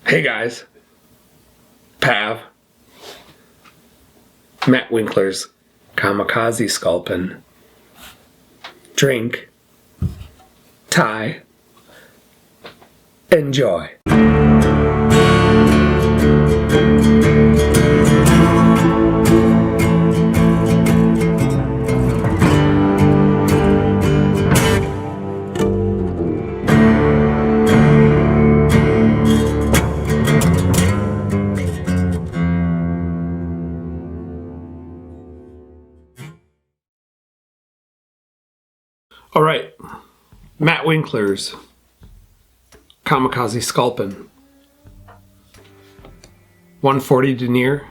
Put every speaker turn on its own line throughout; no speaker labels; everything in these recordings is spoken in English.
Hey guys, Pav, Matt Winkler's Kamikaze Sculpin, drink, tie, enjoy. All right, Matt Winkler's Kamikaze Sculpin, 140 denier,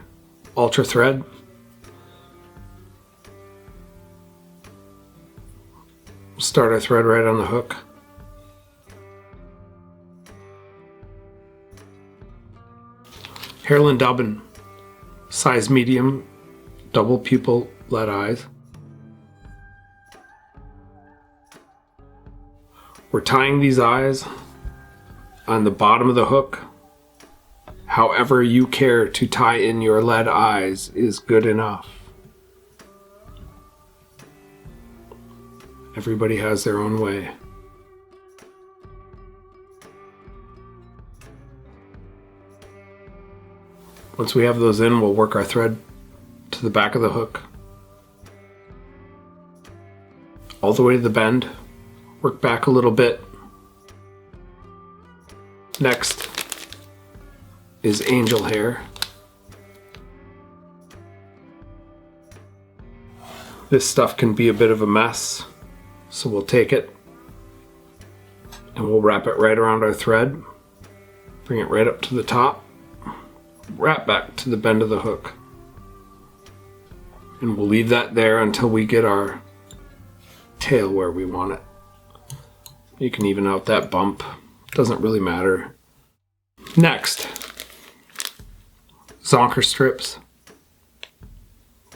ultra thread. Start our thread right on the hook. Hairline dubbin, size medium, double pupil lead eyes. We're tying these eyes on the bottom of the hook. However you care to tie in your lead eyes is good enough. Everybody has their own way. Once we have those in, we'll work our thread to the back of the hook, all the way to the bend. Work back a little bit. Next is angel hair. This stuff can be a bit of a mess, so we'll take it and we'll wrap it right around our thread, bring it right up to the top, wrap back to the bend of the hook, and we'll leave that there until we get our tail where we want it. You can even out that bump, doesn't really matter. Next, zonker strips.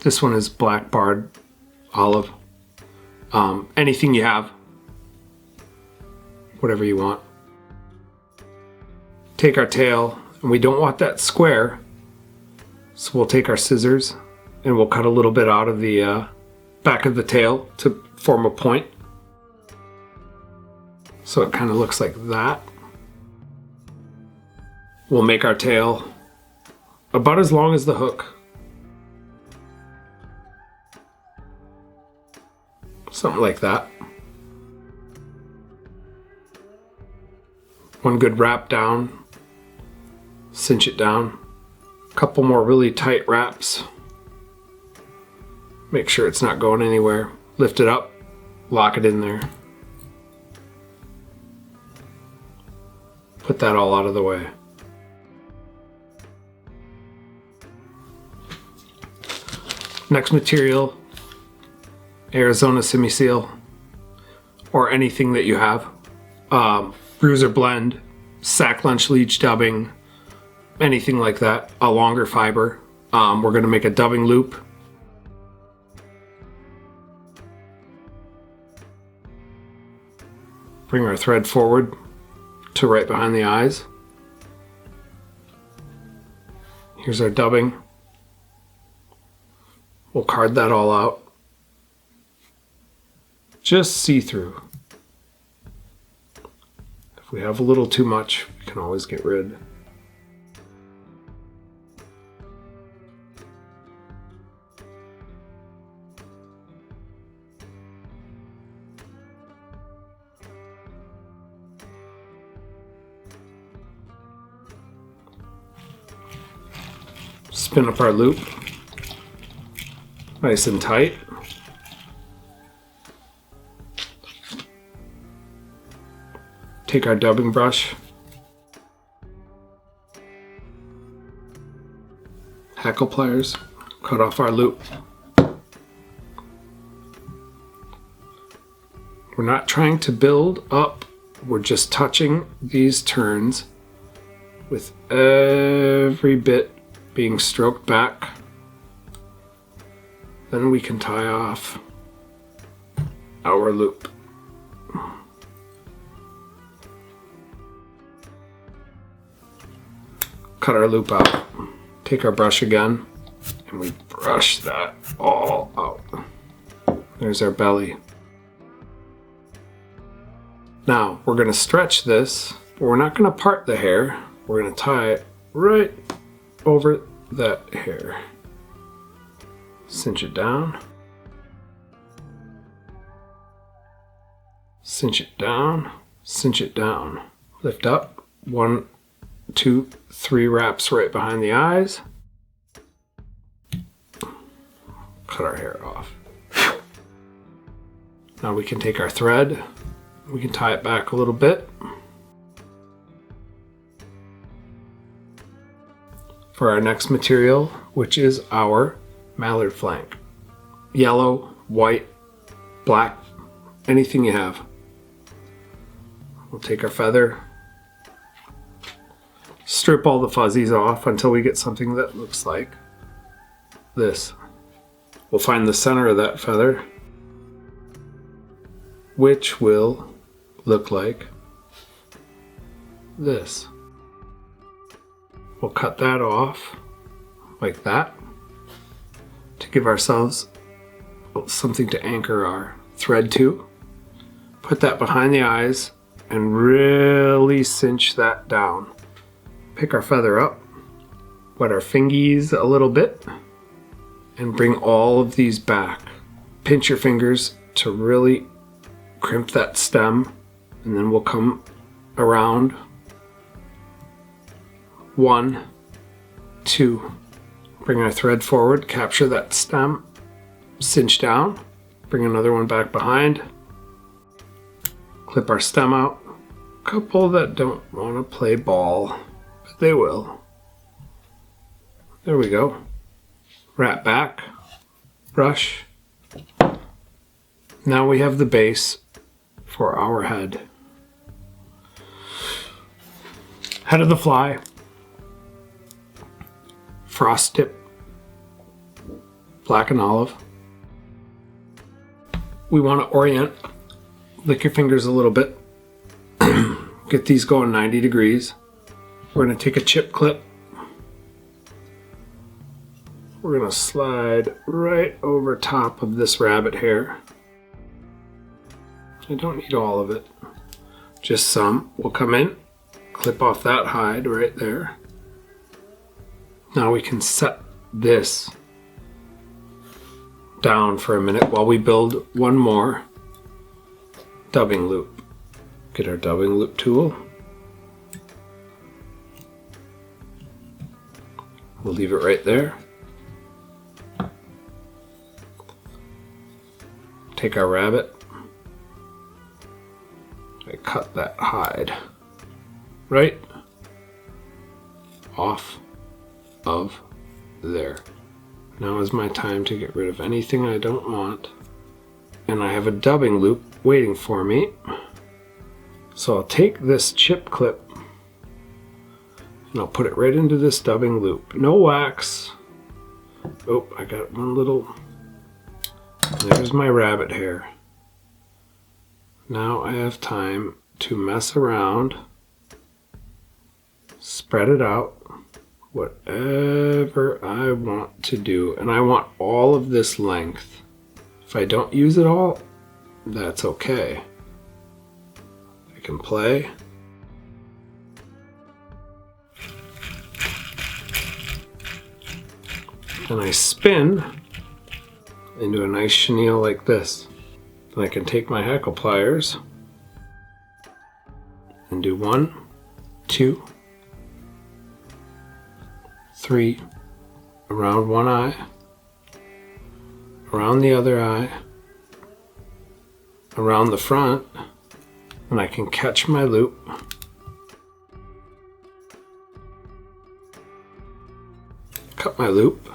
This one is black barred olive. Anything you have, whatever you want. Take our tail, and we don't want that square, so we'll take our scissors and we'll cut a little bit out of the back of the tail to form a point. So it kind of looks like that. We'll make our tail about as long as the hook. Something like that. One good wrap down. Cinch it down. A couple more really tight wraps. Make sure it's not going anywhere. Lift it up. Lock it in there. Put that all out of the way. Next material, Arizona semi-seal, or anything that you have. Bruiser blend, sack lunch leech dubbing, anything like that. A longer fiber. We're going to make a dubbing loop. Bring our thread forward to right behind the eyes. Here's our dubbing. We'll card that all out. Just see through. If we have a little too much, we can always get rid. Spin up our loop, nice and tight. Take our dubbing brush, hackle pliers, cut off our loop. We're not trying to build up, we're just touching these turns with every bit being stroked back. Then we can tie off our loop. cut our loop out. Take our brush again, and we brush that all out. There's our belly. Now, we're going to stretch this, but we're not going to part the hair. We're going to tie it right over that hair. Cinch it down. Cinch it down. Cinch it down. Lift up. 1, 2, 3 wraps right behind the eyes. Cut our hair off. Now we can take our thread. We can tie it back a little bit. For our next material, which is our mallard flank. Yellow, white, black, anything you have. We'll take our feather, strip all the fuzzies off until we get something that looks like this. We'll find the center of that feather, which will look like this. We'll cut that off like that to give ourselves something to anchor our thread to. Put that behind the eyes and really cinch that down. Pick our feather up, wet our fingies a little bit, and bring all of these back. Pinch your fingers to really crimp that stem, and then we'll come around. 1, 2, bring our thread forward, capture that stem, cinch down, bring another one back behind, clip our stem out. Couple that don't want to play ball, but they will. There we go. Wrap back, brush. Now we have the base for our head. Head of the fly. Frostip. Black and olive. We want to orient. Lick your fingers a little bit. Get these going 90 degrees. We're going to take a chip clip. We're going to slide right over top of this rabbit hair. I don't need all of it, just some. We'll come in, clip off that hide right there. Now we can set this down for a minute while we build one more dubbing loop. Get our dubbing loop tool. We'll leave it right there. Take our rabbit. I cut that hide right off of there. Now is my time to get rid of anything I don't want. And I have a dubbing loop waiting for me. So I'll take this chip clip and I'll put it right into this dubbing loop. No wax. Oh, I got one little. There's my rabbit hair. Now I have time to mess around, spread it out, whatever I want to do. And I want all of this length. If I don't use it all, that's okay. I can play. And I spin into a nice chenille like this. Then I can take my hackle pliers and do 1, 2, 3 around one eye, around the other eye, around the front, and I can catch my loop. Cut my loop.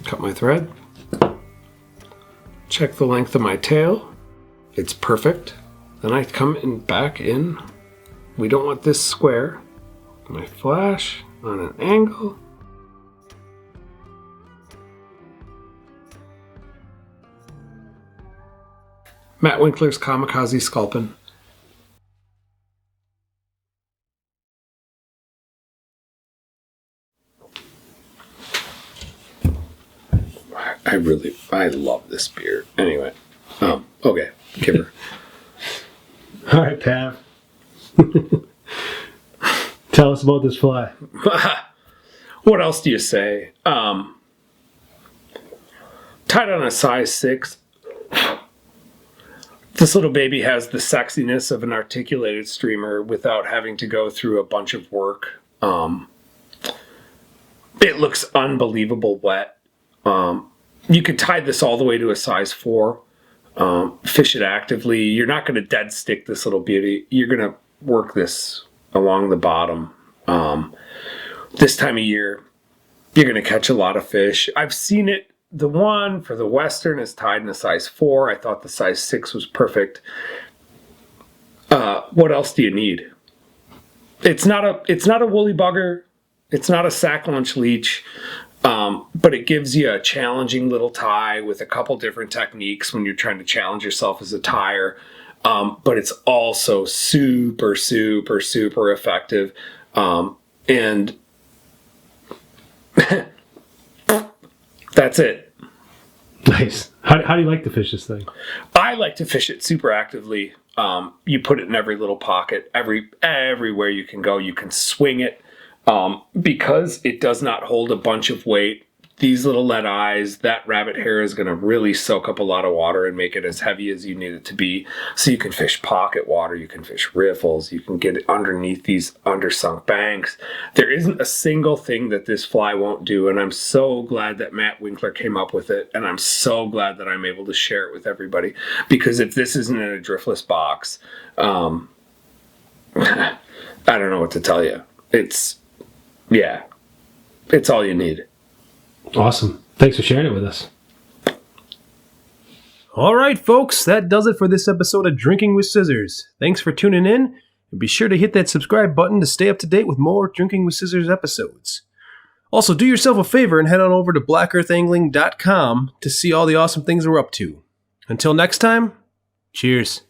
Cut my thread. Check the length of my tail. It's perfect. Then I come in back in. We don't want this square. My flash on an angle. Matt Winkler's Kamikaze Sculpin. I love this beer. Anyway, okay, Kipper.
All right, Pav. Tell us about this fly.
What else do you say? Tied on a size 6. This little baby has the sexiness of an articulated streamer without having to go through a bunch of work. It looks unbelievable wet. You could tie this all the way to a size 4. Fish it actively. You're not going to dead stick this little beauty. You're going to work this along the bottom. This time of year, you're going to catch a lot of fish. I've seen it. The one for the Western is tied in a size 4. I thought the size 6 was perfect. What else do you need? It's not a woolly bugger. It's not a sack lunch leech. But it gives you a challenging little tie with a couple different techniques when you're trying to challenge yourself as a tyer. But it's also super, super, super effective. And that's it.
Nice. How do you like to fish this thing?
I like to fish it super actively. You put it in every little pocket, everywhere you can go. You can swing it. Because it does not hold a bunch of weight, these little lead eyes, that rabbit hair is going to really soak up a lot of water and make it as heavy as you need it to be. So you can fish pocket water, you can fish riffles, you can get it underneath these undersunk banks. There isn't a single thing that this fly won't do, and I'm so glad that Matt Winkler came up with it, and I'm so glad that I'm able to share it with everybody. Because if this isn't in a driftless box, I don't know what to tell you. It's all you need.
Awesome. Thanks for sharing it with us. All right, folks, that does it for this episode of Drinking with Scissors. Thanks for tuning in, and be sure to hit that subscribe button to stay up to date with more Drinking with Scissors episodes. Also, do yourself a favor and head on over to blackearthangling.com to see all the awesome things we're up to. Until next time, cheers.